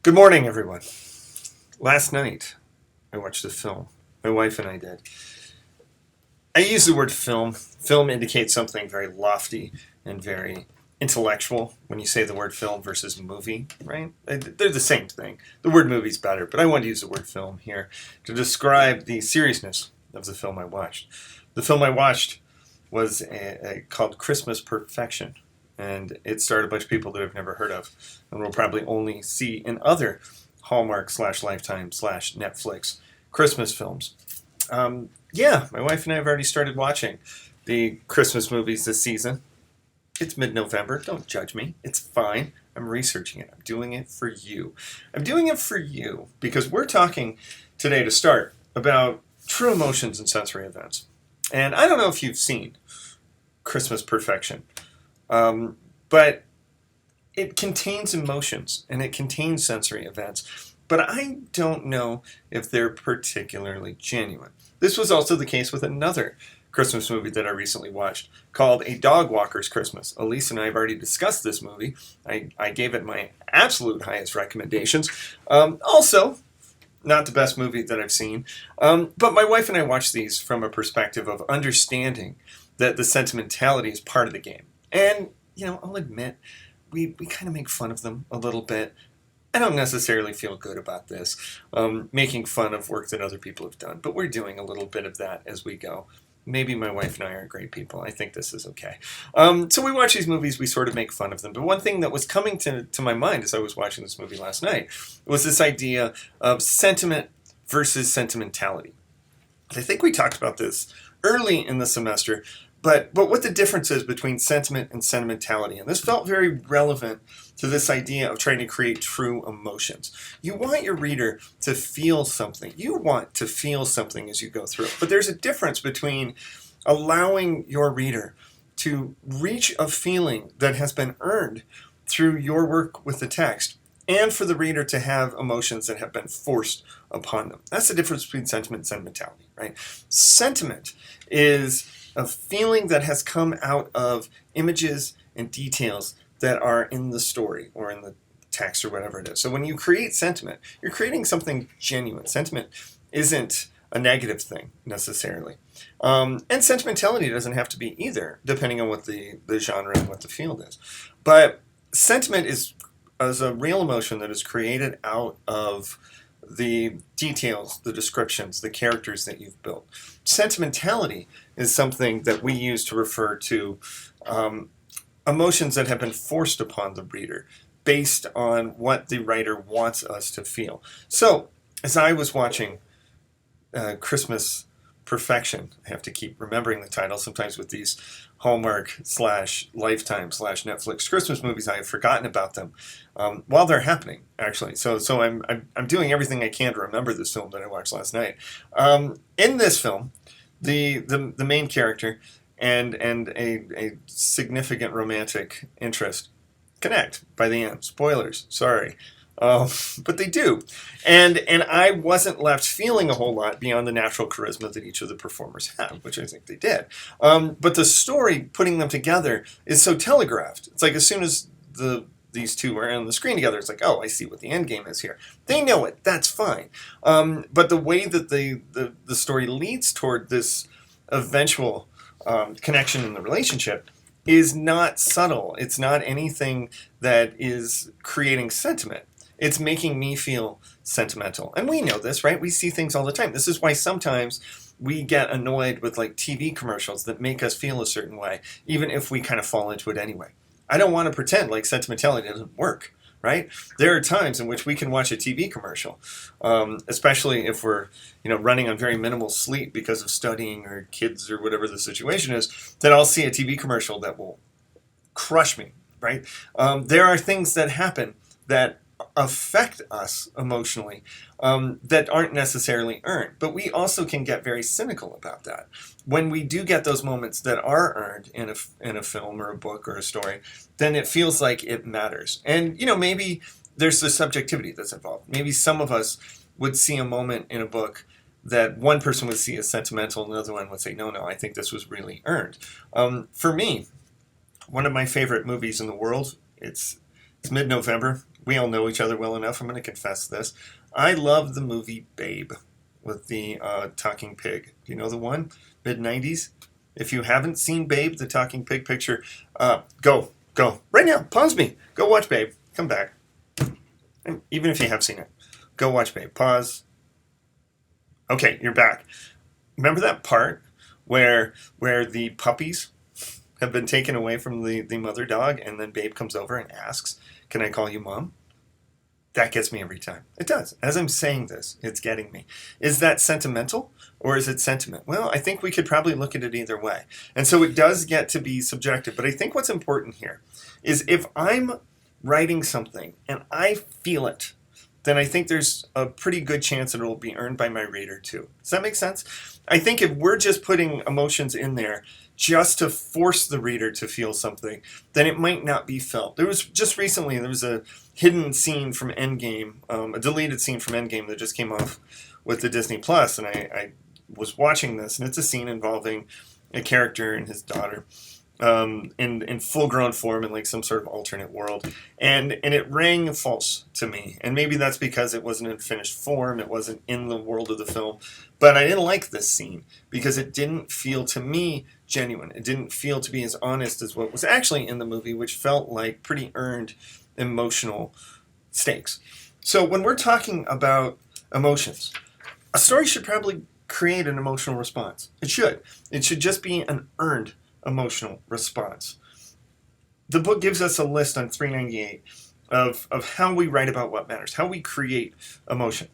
Good morning, everyone. Last night, I watched a film. My wife and I did. I use the word film. Film indicates something very lofty and very intellectual when you say the word film versus movie, right? They're the same thing. The word movie's better, but I want to use the word film here to describe the seriousness of the film I watched. The film I watched was called Christmas Perfection, and it starred a bunch of people that I've never heard of, and we'll probably only see in other Hallmark slash Lifetime slash Netflix Christmas films. Yeah, my wife and I have already started watching the Christmas movies this season. It's mid-November. Don't judge me. It's fine. I'm researching it. I'm doing it for you. I'm doing it for you because we're talking today to start about true emotions and sensory events. And I don't know if you've seen Christmas Perfection, but it contains emotions and it contains sensory events. But I don't know if they're particularly genuine. This was also the case with another Christmas movie that I recently watched called A Dog Walker's Christmas. Elise and I have already discussed this movie. I gave it my absolute highest recommendations. Also, not the best movie that I've seen. But my wife and I watched these from a perspective of understanding that the sentimentality is part of the game. And, I'll admit, we kind of make fun of them a little bit. I don't necessarily feel good about this, making fun of work that other people have done, but we're doing a little bit of that as we go. Maybe my wife and I are great people. I think this is okay. So we watch these movies, we sort of make fun of them. But one thing that was coming to my mind as I was watching this movie last night was this idea of sentiment versus sentimentality. I think we talked about this early in the semester, but what the difference is between sentiment and sentimentality. And this felt very relevant to this idea of trying to create true emotions. You want your reader to feel something. You want to feel something as you go through it. But there's a difference between allowing your reader to reach a feeling that has been earned through your work with the text and for the reader to have emotions that have been forced upon them. That's the difference between sentiment and sentimentality, right? Sentiment is a feeling that has come out of images and details that are in the story or in the text or whatever it is. So when you create sentiment, you're creating something genuine. Sentiment isn't a negative thing necessarily. And sentimentality doesn't have to be either, depending on what the genre and what the field is. But sentiment is a real emotion that is created out of the details, the descriptions, the characters that you've built. Sentimentality is something that we use to refer to emotions that have been forced upon the reader based on what the writer wants us to feel. So, as I was watching Christmas Perfection, I have to keep remembering the title. Sometimes with these Hallmark slash Lifetime slash Netflix Christmas movies, I have forgotten about them while they're happening, actually. So I'm doing everything I can to remember this film that I watched last night. In this film, the main character and a significant romantic interest connect by the end. Spoilers, sorry. But they do. And I wasn't left feeling a whole lot beyond the natural charisma that each of the performers have, which I think they did. But the story, putting them together, is so telegraphed. It's like as soon as these two are on the screen together, it's like, oh, I see what the end game is here. They know it. That's fine. But the way that the story leads toward this eventual connection in the relationship is not subtle. It's not anything that is creating sentiment. It's making me feel sentimental. And we know this, right? We see things all the time. This is why sometimes we get annoyed with like TV commercials that make us feel a certain way, even if we kind of fall into it anyway. I don't want to pretend like sentimentality doesn't work, right? There are times in which we can watch a TV commercial, especially if we're running on very minimal sleep because of studying or kids or whatever the situation is, that I'll see a TV commercial that will crush me, right? There are things that happen that affect us emotionally that aren't necessarily earned. But we also can get very cynical about that. When we do get those moments that are earned in a film or a book or a story, then it feels like it matters. And, maybe there's the subjectivity that's involved. Maybe some of us would see a moment in a book that one person would see as sentimental and the other one would say, no, I think this was really earned. For me, one of my favorite movies in the world, it's It's mid-November. We all know each other well enough. I'm going to confess this. I love the movie Babe with the talking pig. Do you know the one? Mid-90s? If you haven't seen Babe, the talking pig picture, go. Right now. Pause me. Go watch Babe. Come back. And even if you have seen it, go watch Babe. Pause. Okay, you're back. Remember that part where the puppies have been taken away from the mother dog, and then Babe comes over and asks, "Can I call you Mom?" That gets me every time. It does. As I'm saying this, it's getting me. Is that sentimental or is it sentiment? Well, I think we could probably look at it either way. And so it does get to be subjective. But I think what's important here is if I'm writing something and I feel it, then I think there's a pretty good chance that it will be earned by my reader too. Does that make sense? I think if we're just putting emotions in there just to force the reader to feel something, then it might not be felt. There was a hidden scene from Endgame, a deleted scene from Endgame that just came off with the Disney Plus, and I was watching this, and it's a scene involving a character and his daughter. In full-grown form in like some sort of alternate world, and it rang false to me. And maybe that's because it wasn't in finished form, it wasn't in the world of the film. But I didn't like this scene because it didn't feel to me genuine. It didn't feel to be as honest as what was actually in the movie, which felt like pretty earned emotional stakes. So when we're talking about emotions, a story should probably create an emotional response. It should. It should just be an earned emotional response. The book gives us a list on 398 of how we write about what matters, how we create emotion.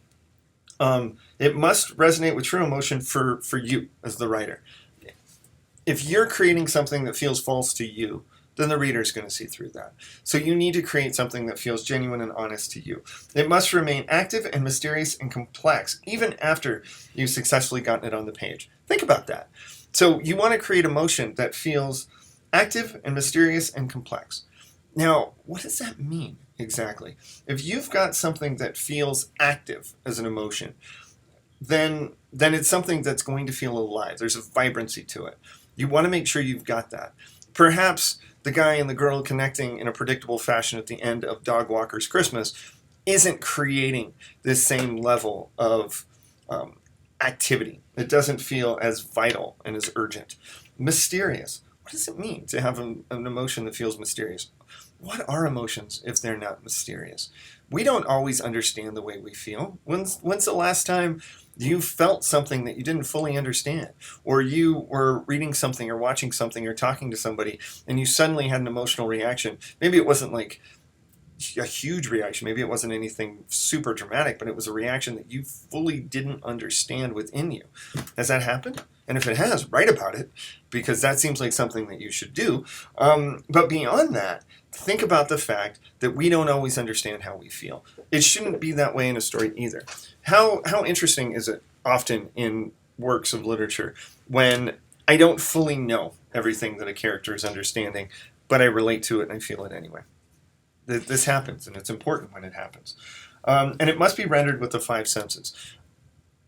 It must resonate with true emotion for you as the writer. If you're creating something that feels false to you, then the reader is going to see through that. So you need to create something that feels genuine and honest to you. It must remain active and mysterious and complex, even after you've successfully gotten it on the page. Think about that. So you want to create emotion that feels active and mysterious and complex. Now, what does that mean exactly? If you've got something that feels active as an emotion, then it's something that's going to feel alive. There's a vibrancy to it. You want to make sure you've got that. Perhaps the guy and the girl connecting in a predictable fashion at the end of Dog Walker's Christmas isn't creating this same level of activity. It doesn't feel as vital and as urgent. Mysterious. What does it mean to have an emotion that feels mysterious? What are emotions if they're not mysterious? We don't always understand the way we feel. When's the last time you felt something that you didn't fully understand? Or you were reading something or watching something or talking to somebody and you suddenly had an emotional reaction. Maybe it wasn't like a huge reaction. Maybe it wasn't anything super dramatic, but it was a reaction that you fully didn't understand within you. Has that happened? And if it has, write about it, because that seems like something that you should do. But beyond that, think about the fact that we don't always understand how we feel. It shouldn't be that way in a story either. How interesting is it often in works of literature when I don't fully know everything that a character is understanding, but I relate to it and I feel it anyway. This happens, and it's important when it happens. And it must be rendered with the five senses.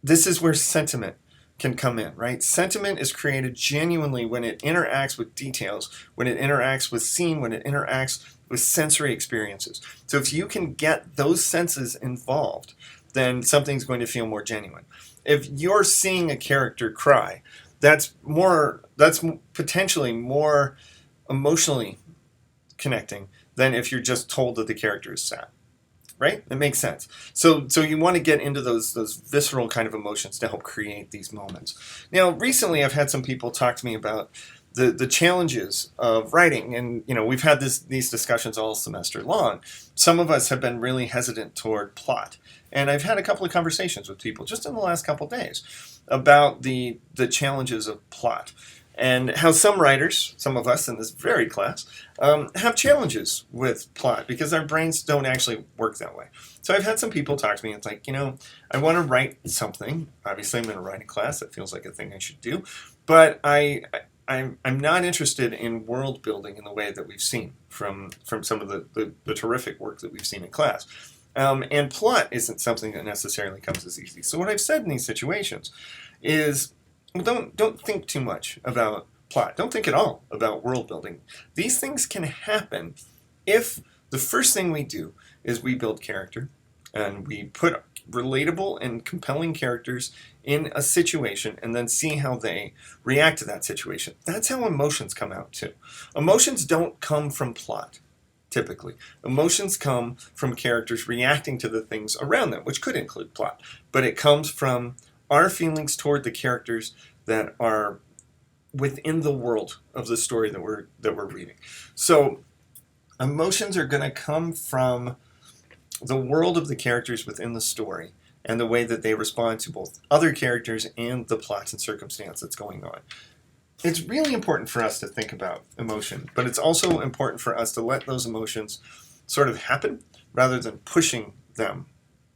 This is where sentiment can come in, right? Sentiment is created genuinely when it interacts with details, when it interacts with scene, when it interacts with sensory experiences. So if you can get those senses involved, then something's going to feel more genuine. If you're seeing a character cry, that's potentially more emotionally connecting than if you're just told that the character is sad. Right? It makes sense. So you want to get into those visceral kind of emotions to help create these moments. Now, recently I've had some people talk to me about the challenges of writing, and we've had these discussions all semester long. Some of us have been really hesitant toward plot, and I've had a couple of conversations with people just in the last couple of days about the challenges of plot. And how some writers, some of us in this very class, have challenges with plot because our brains don't actually work that way. So I've had some people talk to me and it's like, I want to write something. Obviously, I'm in a writing class. That feels like a thing I should do. But I'm not interested in world building in the way that we've seen from some of the terrific work that we've seen in class. And plot isn't something that necessarily comes as easy. So what I've said in these situations is, don't think too much about plot. Don't think at all about world building. These things can happen if The first thing we do is we build character, and we put relatable and compelling characters in a situation and then see how they react to that situation. That's how emotions come out too. Emotions don't come from plot, typically. Emotions come from characters reacting to the things around them, which could include plot. But it comes from our feelings toward the characters that are within the world of the story that we're reading. So emotions are going to come from the world of the characters within the story and the way that they respond to both other characters and the plots and circumstance that's going on. It's really important for us to think about emotion, but it's also important for us to let those emotions sort of happen rather than pushing them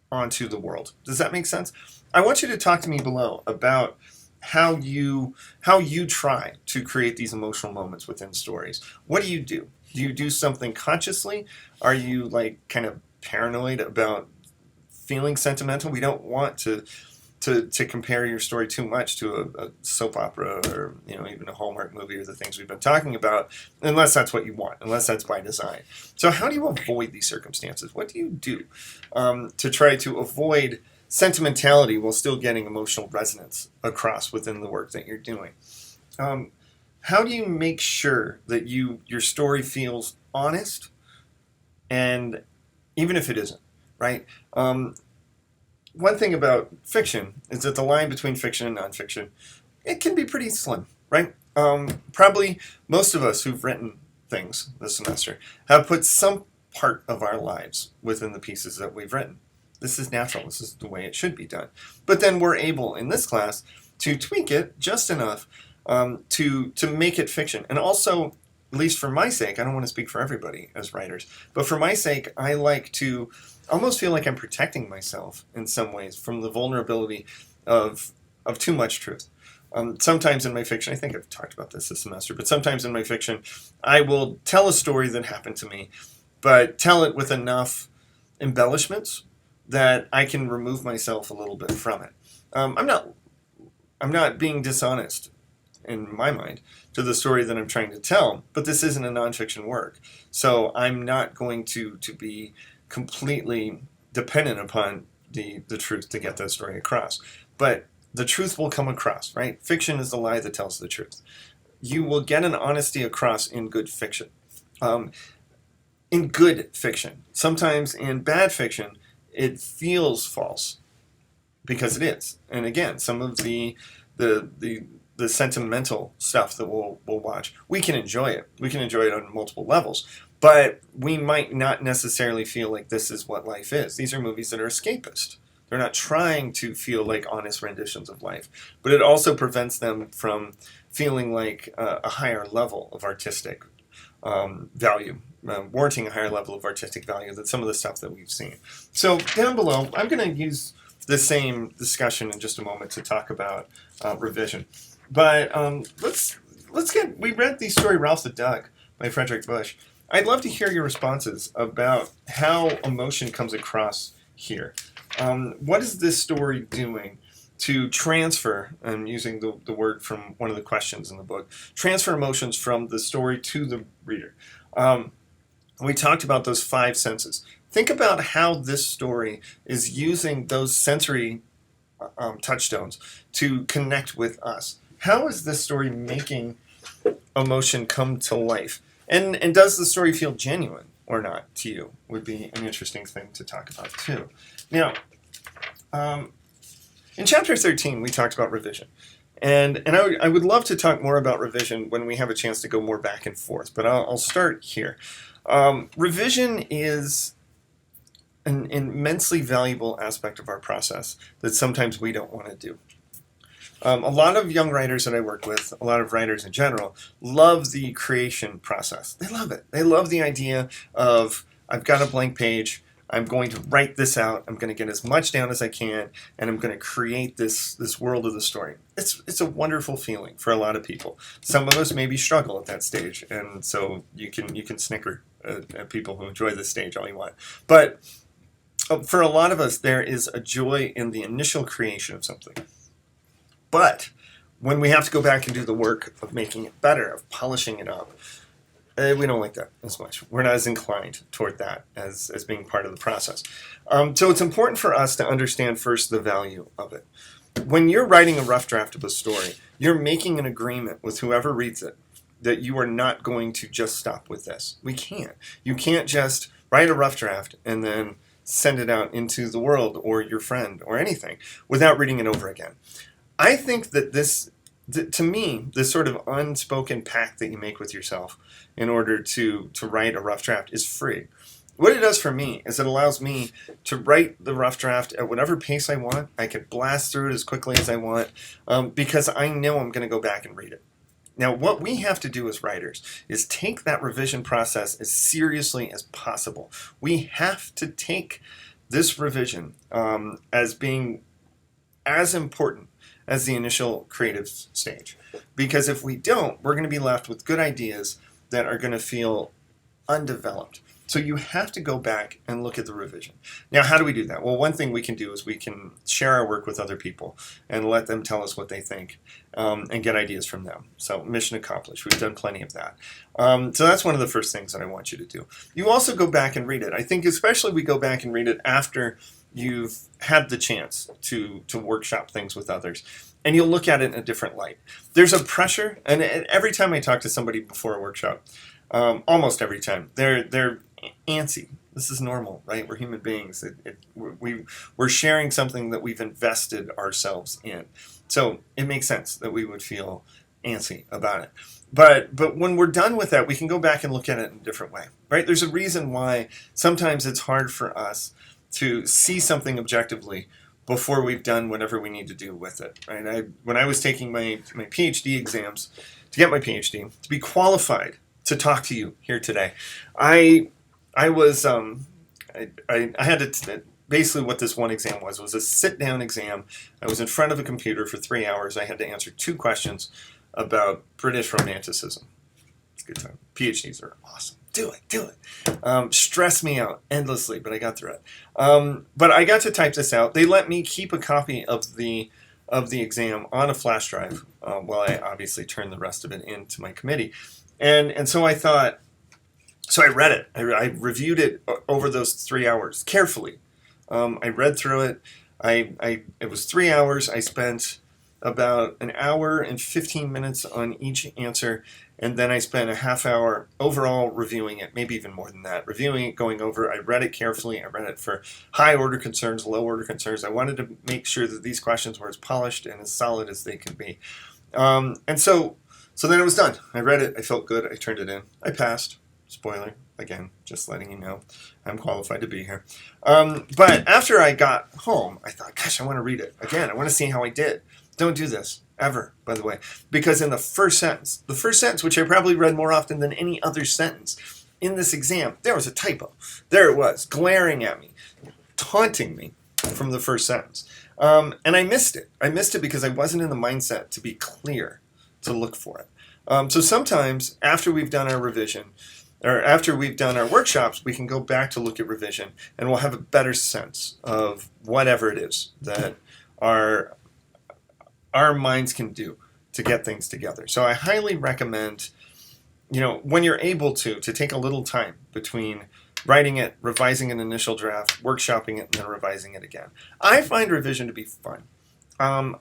onto the world. Does that make sense? I want you to talk to me below about how you try to create these emotional moments within stories. What do? Do you do something consciously? Are you like kind of paranoid about feeling sentimental? We don't want to compare your story too much to a soap opera or even a Hallmark movie or the things we've been talking about, unless that's what you want, unless that's by design. So how do you avoid these circumstances? What do you do to try to avoid sentimentality while still getting emotional resonance across within the work that you're doing? How do you make sure that your story feels honest, and even if it isn't, right? One thing about fiction is that the line between fiction and nonfiction, it can be pretty slim, right? Probably most of us who've written things this semester have put some part of our lives within the pieces that we've written. This is natural. This is the way it should be done. But then we're able in this class to tweak it just enough to make it fiction. And also, at least for my sake, I don't want to speak for everybody as writers, but for my sake, I like to almost feel like I'm protecting myself in some ways from the vulnerability of too much truth. Sometimes in my fiction, I think I've talked about this semester, but sometimes in my fiction, I will tell a story that happened to me, but tell it with enough embellishments that I can remove myself a little bit from it. I'm not being dishonest in my mind to the story that I'm trying to tell, but this isn't a nonfiction work, so I'm not going to be completely dependent upon the truth to get that story across. But the truth will come across, right? Fiction is the lie that tells the truth. You will get an honesty across in good fiction. In good fiction. Sometimes in bad fiction, it feels false because it is. And again, some of the sentimental stuff that we'll watch, we can enjoy it. We can enjoy it on multiple levels. But we might not necessarily feel like this is what life is. These are movies that are escapist. They're not trying to feel like honest renditions of life. But it also prevents them from feeling like a higher level of artistic value, warranting a higher level of artistic value than some of the stuff that we've seen. So down below, I'm going to use the same discussion in just a moment to talk about revision. But we read the story Ralph the Duck by Frederick Bush. I'd love to hear your responses about how emotion comes across here. What is this story doing to transfer, I'm using the word from one of the questions in the book, transfer emotions from the story to the reader? We talked about those 5 senses. Think about how this story is using those sensory touchstones to connect with us. How is this story making emotion come to life? And does the story feel genuine or not to you? Would be an interesting thing to talk about too. Now, in chapter 13, we talked about revision. And I would love to talk more about revision when we have a chance to go more back and forth, but I'll start here. Revision is an immensely valuable aspect of our process that sometimes we don't want to do. A lot of young writers that I work with, a lot of writers in general, love the creation process. They love it. They love the idea of, I've got a blank page, I'm going to write this out, I'm going to get as much down as I can, and I'm going to create this world of the story. It's a wonderful feeling for a lot of people. Some of us maybe struggle at that stage, and so you can snicker at people who enjoy this stage all you want. But for a lot of us, there is a joy in the initial creation of something. But when we have to go back and do the work of making it better, of polishing it up, We don't like that as much. We're not as inclined toward that as being part of the process. So it's important for us to understand first the value of it. When you're writing a rough draft of a story, you're making an agreement with whoever reads it that you are not going to just stop with this. We can't. You can't just write a rough draft and then send it out into the world or your friend or anything without reading it over again. I think that to me, this sort of unspoken pact that you make with yourself in order to write a rough draft is free. What it does for me is it allows me to write the rough draft at whatever pace I want. I can blast through it as quickly as I want because I know I'm going to go back and read it. Now, what we have to do as writers is take that revision process as seriously as possible. We have to take this revision as being as important as the initial creative stage. Because if we don't, we're going to be left with good ideas that are going to feel undeveloped. So you have to go back and look at the revision. Now, how do we do that? Well, one thing we can do is we can share our work with other people and let them tell us what they think and get ideas from them. So mission accomplished. We've done plenty of that. So that's one of the first things that I want you to do. You also go back and read it. I think especially we go back and read it after you've had the chance to workshop things with others. And you'll look at it in a different light. There's a pressure, and every time I talk to somebody before a workshop, almost every time, they're antsy. This is normal, right? We're human beings. We're sharing something that we've invested ourselves in. So it makes sense that we would feel antsy about it. But when we're done with that, we can go back and look at it in a different way, right? There's a reason why sometimes it's hard for us to see something objectively before we've done whatever we need to do with it, right? When I was taking my PhD exams to get my PhD, to be qualified to talk to you here today, I had to, basically what this one exam was a sit-down exam. I was in front of a computer for 3 hours. I had to answer 2 questions about British Romanticism. It's a good time. PhDs are awesome. Do it. Stressed me out endlessly, but I got through it. But I got to type this out. They let me keep a copy of the exam on a flash drive while I obviously turned the rest of it into my committee. And so I thought, so I read it. I reviewed it over those 3 hours carefully. I read through it. It was 3 hours. I spent about an hour and 15 minutes on each answer, and then I spent a half hour overall reviewing it, maybe even more than that. Reviewing it, going over, I read it carefully. I read it for high order concerns, low order concerns. I wanted to make sure that these questions were as polished and as solid as they could be. And so then it was done. I read it. I felt good. I turned it in. I passed. Spoiler, again, just letting you know, I'm qualified to be here. But after I got home, I thought, gosh, I want to read it again. I want to see how I did. Don't do this, ever, by the way. Because in the first sentence, which I probably read more often than any other sentence in this exam, there was a typo. There it was, glaring at me, taunting me from the first sentence. And I missed it. I missed it because I wasn't in the mindset to be clear, to look for it. So sometimes, after we've done our revision, or after we've done our workshops, we can go back to look at revision, and we'll have a better sense of whatever it is that our minds can do to get things together. So I highly recommend, when you're able to take a little time between writing it, revising an initial draft, workshopping it, and then revising it again. I find revision to be fun.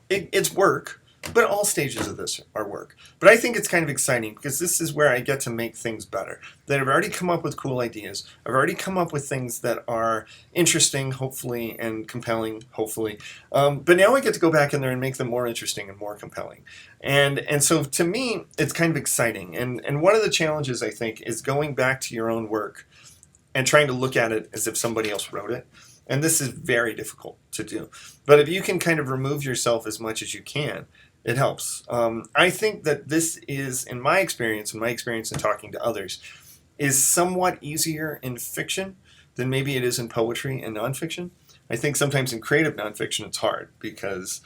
It's work, but all stages of this are work. But I think it's kind of exciting because this is where I get to make things better. That I've already come up with cool ideas. I've already come up with things that are interesting, hopefully, and compelling, hopefully. But now I get to go back in there and make them more interesting and more compelling. And so to me, it's kind of exciting. And one of the challenges, I think, is going back to your own work and trying to look at it as if somebody else wrote it. And this is very difficult to do. But if you can kind of remove yourself as much as you can, it helps. I think that this is, in my experience in talking to others, is somewhat easier in fiction than maybe it is in poetry and nonfiction. I think sometimes in creative nonfiction it's hard because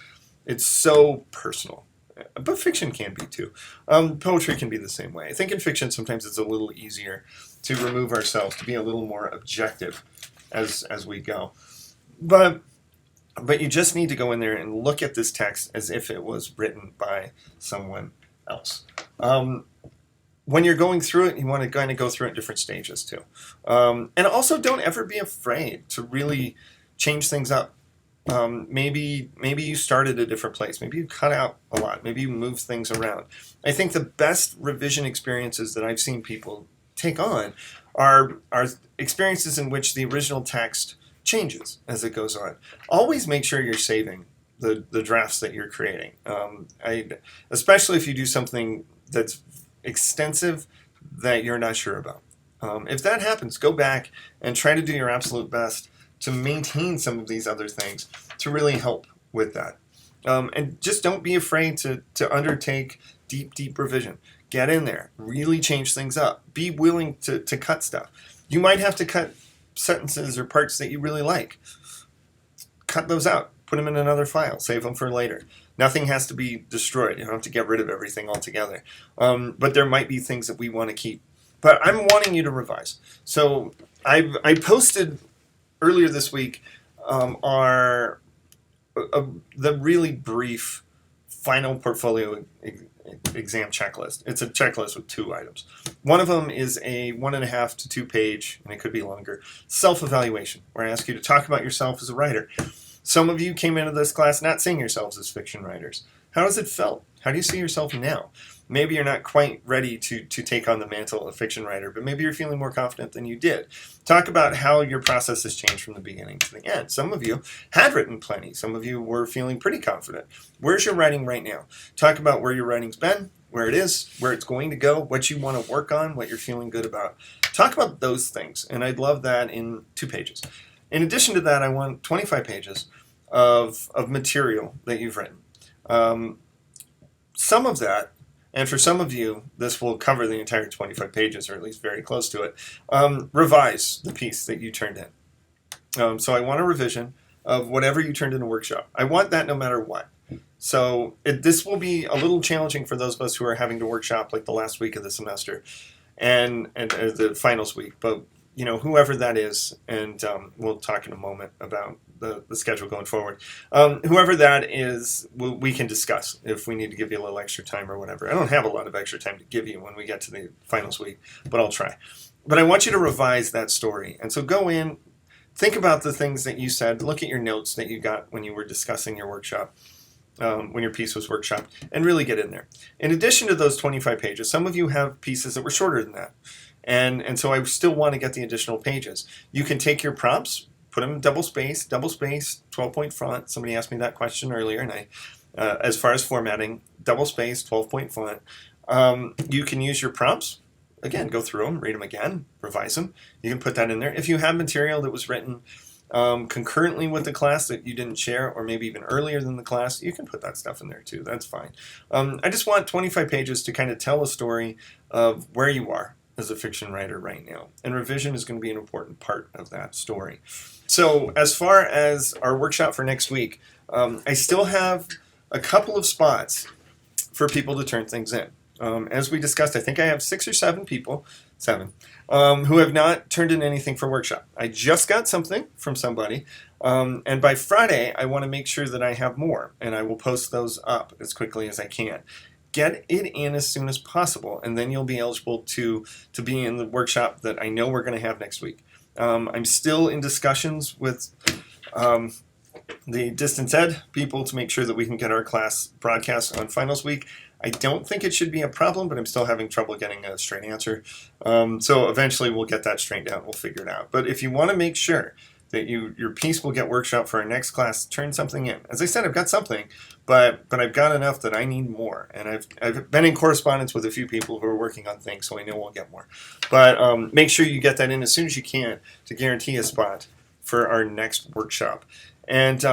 it's so personal. But fiction can be too. Poetry can be the same way. I think in fiction sometimes it's a little easier to remove ourselves, to be a little more objective as we go. But you just need to go in there and look at this text as if it was written by someone else. when you're going through it, you want to kind of go through it in different stages too. And also, don't ever be afraid to really change things up. Maybe you start at a different place. Maybe you cut out a lot. Maybe you move things around. I think the best revision experiences that I've seen people take on are experiences in which the original text changes as it goes on. Always make sure you're saving the drafts that you're creating. Especially if you do something that's extensive that you're not sure about. If that happens, go back and try to do your absolute best to maintain some of these other things to really help with that. And just don't be afraid to undertake deep revision. Get in there, really change things up. Be willing to cut stuff. You might have to cut sentences or parts that you really like. Cut those out. Put them in another file. Save them for later. Nothing has to be destroyed. You don't have to get rid of everything altogether. But there might be things that we want to keep. But I'm wanting you to revise. So I posted earlier this week the really brief final portfolio exam checklist. It's a checklist with 2 items. One of them is a 1.5 to 2 page, and it could be longer, self-evaluation, where I ask you to talk about yourself as a writer. Some of you came into this class not seeing yourselves as fiction writers. How has it felt? How do you see yourself now? Maybe you're not quite ready to take on the mantle of fiction writer, but maybe you're feeling more confident than you did. Talk about how your process has changed from the beginning to the end. Some of you had written plenty. Some of you were feeling pretty confident. Where's your writing right now? Talk about where your writing's been, where it is, where it's going to go, what you want to work on, what you're feeling good about. Talk about those things, and I'd love that in 2 pages. In addition to that, I want 25 pages of material that you've written. Some of that, and for some of you, this will cover the entire 25 pages, or at least very close to it, revise the piece that you turned in. So I want a revision of whatever you turned in a workshop. I want that no matter what. So this will be a little challenging for those of us who are having to workshop like the last week of the semester and the finals week. But whoever that is, and we'll talk in a moment about the schedule going forward. Whoever that is, we can discuss if we need to give you a little extra time or whatever. I don't have a lot of extra time to give you when we get to the finals week, but I'll try. But I want you to revise that story. And so go in, think about the things that you said, look at your notes that you got when you were discussing your workshop, when your piece was workshopped, and really get in there. In addition to those 25 pages, some of you have pieces that were shorter than that. And so I still want to get the additional pages. You can take your prompts, put them in double space, 12-point font. Somebody asked me that question earlier, and as far as formatting, double space, 12-point font. You can use your prompts. Again, go through them, read them again, revise them. You can put that in there. If you have material that was written concurrently with the class that you didn't share, or maybe even earlier than the class, you can put that stuff in there too. That's fine. I just want 25 pages to kind of tell a story of where you are as a fiction writer right now. And revision is going to be an important part of that story. So as far as our workshop for next week, I still have a couple of spots for people to turn things in. As we discussed, I think I have 6 or 7 people, who have not turned in anything for workshop. I just got something from somebody, and by Friday, I want to make sure that I have more, and I will post those up as quickly as I can. Get it in as soon as possible, and then you'll be eligible to be in the workshop that I know we're going to have next week. I'm still in discussions with the distance ed people to make sure that we can get our class broadcast on finals week. I don't think it should be a problem, but I'm still having trouble getting a straight answer. So eventually we'll get that straightened out. We'll figure it out. But if you want to make sure that your piece will get workshop for our next class, turn something in. As I said, I've got something, but I've got enough that I need more. And I've been in correspondence with a few people who are working on things, so I know we'll get more. But make sure you get that in as soon as you can to guarantee a spot for our next workshop. And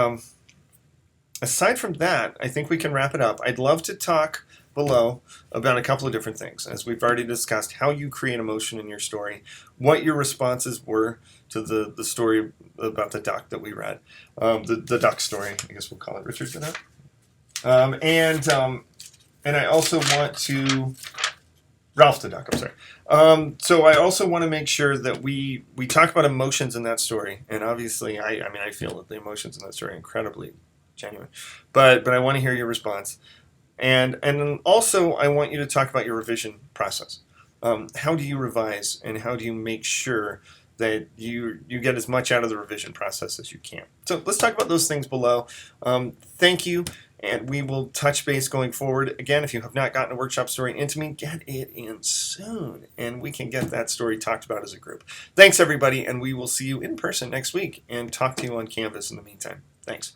aside from that, I think we can wrap it up. I'd love to talk below about a couple of different things. As we've already discussed, how you create emotion in your story, what your responses were to the story about the duck that we read, the duck story, I guess we'll call it. Richard, for that. And I also want to, Ralph the duck, I'm sorry. So I also want to make sure that we talk about emotions in that story. And obviously, I feel that the emotions in that story are incredibly genuine. But I want to hear your response. And then also, I want you to talk about your revision process. how do you revise, and how do you make sure that you get as much out of the revision process as you can? So let's talk about those things below. Thank you, and we will touch base going forward. Again, if you have not gotten a workshop story into me, get it in soon, and we can get that story talked about as a group. Thanks, everybody, and we will see you in person next week and talk to you on Canvas in the meantime. Thanks.